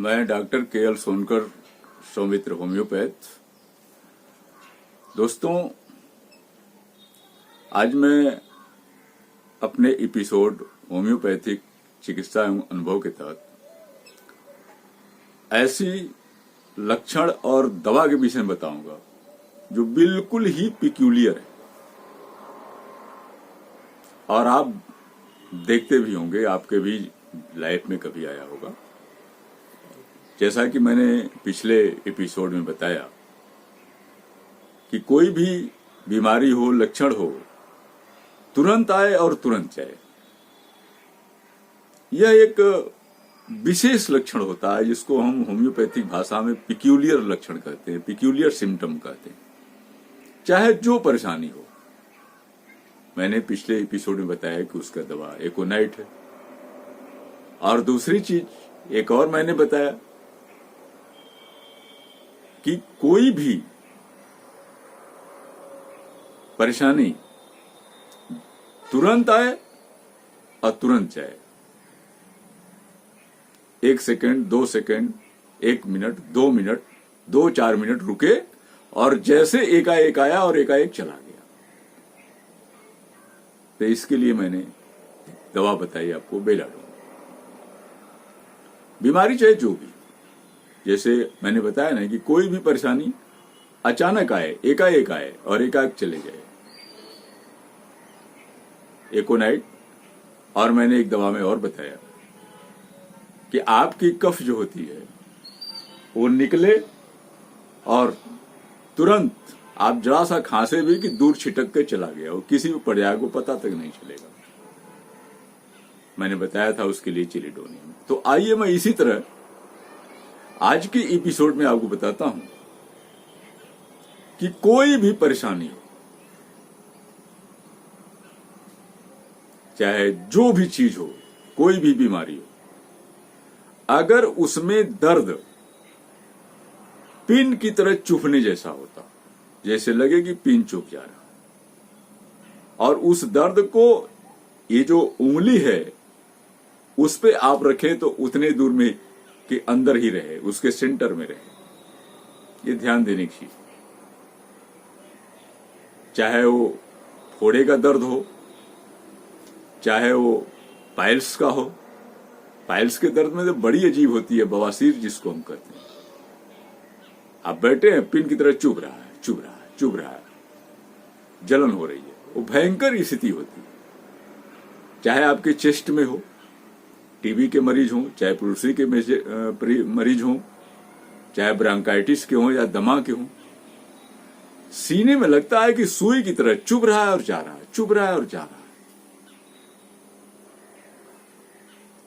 मैं doctor K L. Sonkar, Saumitra homeopath. दोस्तों, आज मैं अपने एपिसोड होम्योपैथिक चिकित्सा एवं अनुभव के तहत ऐसी लक्षण और दवा के विषय में बताऊंगा जो बिल्कुल ही पिक्यूलियर है और आप देखते भी होंगे, आपके भी लाइफ में कभी आया होगा। जैसा कि मैंने पिछले एपिसोड में बताया कि कोई भी बीमारी हो, लक्षण हो, तुरंत आए और तुरंत जाए। यह एक विशेष लक्षण होता है जिसको हम होम्योपैथिक भाषा में पिक्यूलियर लक्षण कहते हैं, पिक्यूलियर सिम्टम कहते हैं, चाहे जो परेशानी हो। मैंने पिछले एपिसोड में बताया कि उसका दवा एकोनाइट है। और दूसरी चीज एक और मैंने बताया कि कोई भी परेशानी तुरंत आए और तुरंत जाए। 1 second, 2 second, 1 minute, 2 minute, 2-4 minute रुके और जैसे एकाएक आया और एकाएक चला गया। तो इसके लिए मैंने दवा बताई आपको, बेलाडोन। बीमारी चाहे जो भी, जैसे मैंने बताया ना कि कोई भी परेशानी अचानक आए, एकाएक आए और एकाएक चले जाए, एकोनाइट। और मैंने एक दवा में और बताया कि आपकी कफ जो होती है वो निकले और तुरंत आप जरा सा खांसे भी कि दूर छिटक के चला गया हो, किसी भी पर्याय को पता तक नहीं चलेगा। मैंने बताया था उसके लिए चिलिडोनियम। तो आइए मैं इसी तरह आज के एपिसोड में आपको बताता हूं कि कोई भी परेशानी हो, चाहे जो भी चीज हो, कोई भी बीमारी हो, अगर उसमें दर्द पिन की तरह चुभने जैसा होता, जैसे लगे कि पिन चुभ जा रहा, और उस दर्द को ये जो उंगली है उस पे आप रखें तो उतने दूर में के अंदर ही रहे, उसके सेंटर में रहे। ये ध्यान देने की चीज। चाहे वो फोड़े का दर्द हो, चाहे वो पाइल्स का हो। पाइल्स के दर्द में तो बड़ी अजीब होती है, बवासीर जिसको हम कहते हैं। आप बैठे हैं, पिन की तरह चुभ रहा है, चुभ रहा है, चुभ रहा है, जलन हो रही है, वो भयंकर स्थिति होती है। चाहे आपके चेस्ट में हो, टीबी के मरीज हों, चाहे पुरुषी के मरीज हों, चाहे ब्रांकाइटिस के हों या दमा के हों, सीने में लगता है कि सुई की तरह चुभ रहा है और जा रहा है, चुभ रहा है और जा रहा है।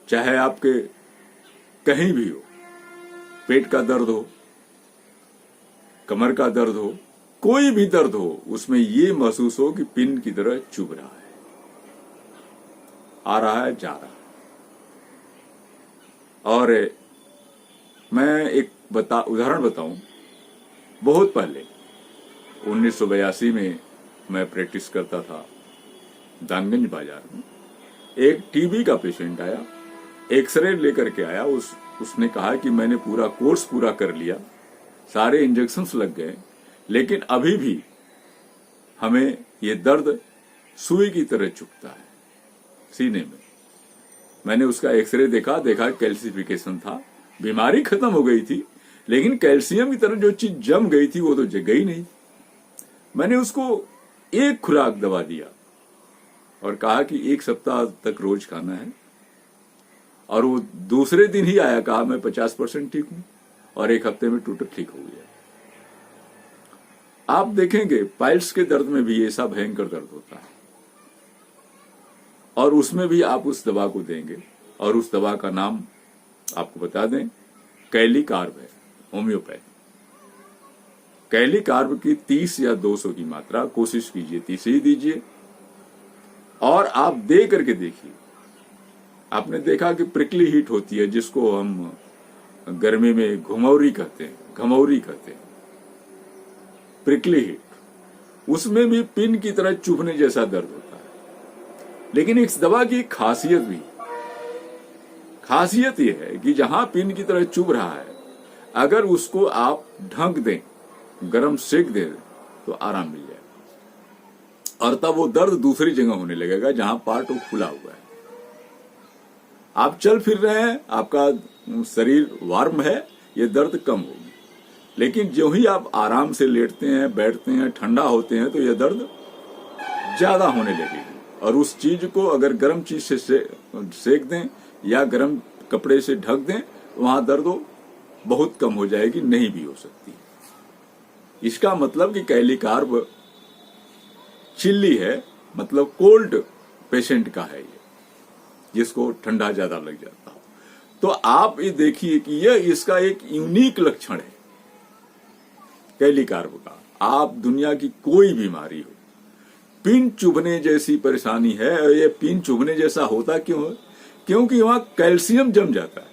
चाहे आपके कहीं भी हो, पेट का दर्द हो, कमर का दर्द हो, कोई भी दर्द हो, उसमें ये महसूस हो कि पिन की तरह चुभ रहा है, आ रहा है, जा रहा है। और मैं एक उदाहरण बताऊं। बहुत पहले 1982 में मैं प्रैक्टिस करता था दानगंज बाजार में। एक टीबी का पेशेंट आया, एक्सरे लेकर के आया। उसने कहा कि मैंने पूरा कोर्स पूरा कर लिया, सारे इंजेक्शंस लग गए, लेकिन अभी भी हमें ये दर्द सुई की तरह चुभता है सीने में। मैंने उसका एक्सरे देखा कैल्सिफिकेशन था, बीमारी खत्म हो गई थी, लेकिन कैल्शियम की तरह जो चीज जम गई थी वो तो जग गई नहीं। मैंने उसको एक खुराक दवा दिया और कहा कि 1 सप्ताह तक रोज खाना है। और वो दूसरे दिन ही आया, कहा मैं 50% ठीक हूं, और 1 हफ्ते में टोटल ठीक हो गया। आप देखेंगे पाइल्स के दर्द में भी ऐसा भयंकर दर्द होता है, और उसमें भी आप उस दवा को देंगे, और उस दवा का नाम आपको बता दें, कैलिकार्ब है, होम्योपैथ। कैलिकार्ब की 30 या 200 की मात्रा कोशिश कीजिए 30 ही दीजिए, और आप दे करके देखिए। आपने देखा कि प्रिकली हीट होती है, जिसको हम गर्मी में घुमौरी कहते हैं, घमौरी कहते हैं, प्रिकली हीट। उसमें भी पिन की तरह चुभने जैसा दर्द होता है। लेकिन इस दवा की खासियत भी खासियत यह है कि जहां पिन की तरह चुभ रहा है, अगर उसको आप ढक दें, गरम सेक दें, तो आराम मिल जाएगा और तब वो दर्द दूसरी जगह होने लगेगा जहां पार्ट वो खुला हुआ है। आप चल फिर रहे हैं, आपका शरीर वार्म है, ये दर्द कम होगी। लेकिन जो ही आप आराम से लेटते हैं, बैठते हैं, ठंडा होते हैं, तो यह दर्द ज्यादा होने लगेगी। और उस चीज को अगर गर्म चीज से सेक दें या गर्म कपड़े से ढक दें, वहां दर्द बहुत कम हो जाएगी, नहीं भी हो सकती। इसका मतलब कि कैली कार्ब चिल्ली है, मतलब कोल्ड पेशेंट का है ये, जिसको ठंडा ज्यादा लग जाता हो। तो आप ये देखिए कि यह इसका एक यूनिक लक्षण है कैली कार्ब का। आप दुनिया की कोई बीमारी हो, पिन चुभने जैसी परेशानी है, और ये पिन चुभने जैसा होता क्यों है? क्योंकि वहां कैल्शियम जम जाता है।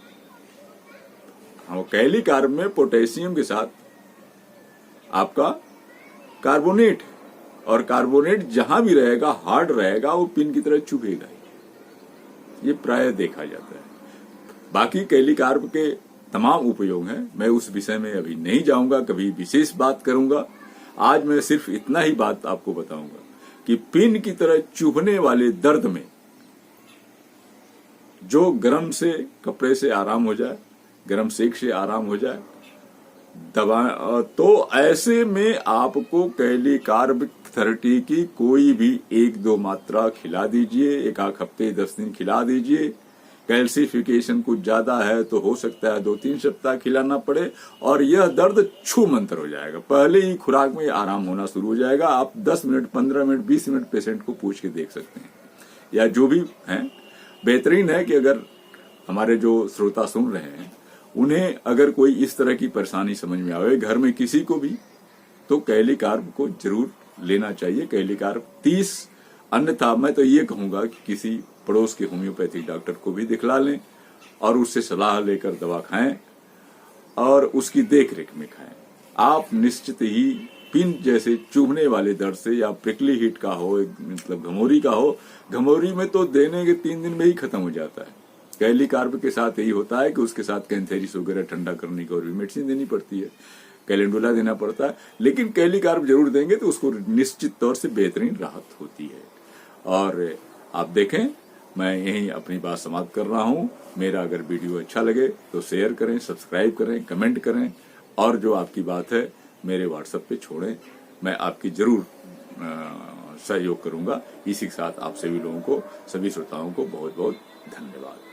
कैली कार्ब में पोटेशियम के साथ आपका कार्बोनेट है, और कार्बोनेट जहां भी रहेगा, हार्ड रहेगा, वो पिन की तरह चुभेगा ही। ये प्राय देखा जाता है। बाकी कैली कार्ब के तमाम उपयोग हैं, मैं उस विषय में अभी नहीं जाऊंगा, कभी विशेष बात करूंगा। आज मैं सिर्फ इतना ही बात आपको बताऊंगा कि पिन की तरह चुभने वाले दर्द में जो गर्म से कपड़े से आराम हो जाए, गर्म सेक से आराम हो जाए, दवा, तो ऐसे में आपको कैली कार्ब 30 की कोई भी 1-2 मात्रा खिला दीजिए, 1 आध हफ्ते 10 दिन खिला दीजिए। कैल्सिफिकेशन कुछ ज्यादा है तो हो सकता है 2-3 सप्ताह खिलाना पड़े, और यह दर्द छू मंतर हो जाएगा। पहले ही खुराक में आराम होना शुरू हो जाएगा। आप 10 मिनट, 15 मिनट, 20 मिनट पेशेंट को पूछ के देख सकते हैं, या जो भी है। बेहतरीन है कि अगर हमारे जो श्रोता सुन रहे हैं, उन्हें अगर कोई इस तरह की परेशानी समझ में आवे घर में किसी को भी, तो कैली कार्ब को जरूर लेना चाहिए। कैली कार्ब 30, अन्यथा मैं तो ये कहूंगा कि किसी पड़ोस के होम्योपैथिक डॉक्टर को भी दिखला लें और उससे सलाह लेकर दवा खाएं और उसकी देख रेख में खाएं। आप निश्चित ही पिन जैसे चुभने वाले दर्द से, या प्रिकली हीट का हो, मतलब घमौरी का हो, घमौरी में तो देने के 3 दिन में ही खत्म हो जाता है। कैली कार्ब के साथ यही होता है कि उसके साथ कैंथेरिस वगैरह ठंडा करने की और भी मेडिसिन देनी पड़ती है, कैलेंडुला देना पड़ता है। लेकिन कैली कार्ब जरूर देंगे तो उसको निश्चित तौर से बेहतरीन राहत होती है। और आप देखें, मैं यही अपनी बात समाप्त कर रहा हूं। मेरा अगर वीडियो अच्छा लगे तो शेयर करें, सब्सक्राइब करें, कमेंट करें, और जो आपकी बात है मेरे व्हाट्सएप पे छोड़ें। मैं आपकी जरूर सहयोग करूंगा। इसी के साथ आप सभी लोगों को, सभी श्रोताओं को बहुत बहुत धन्यवाद।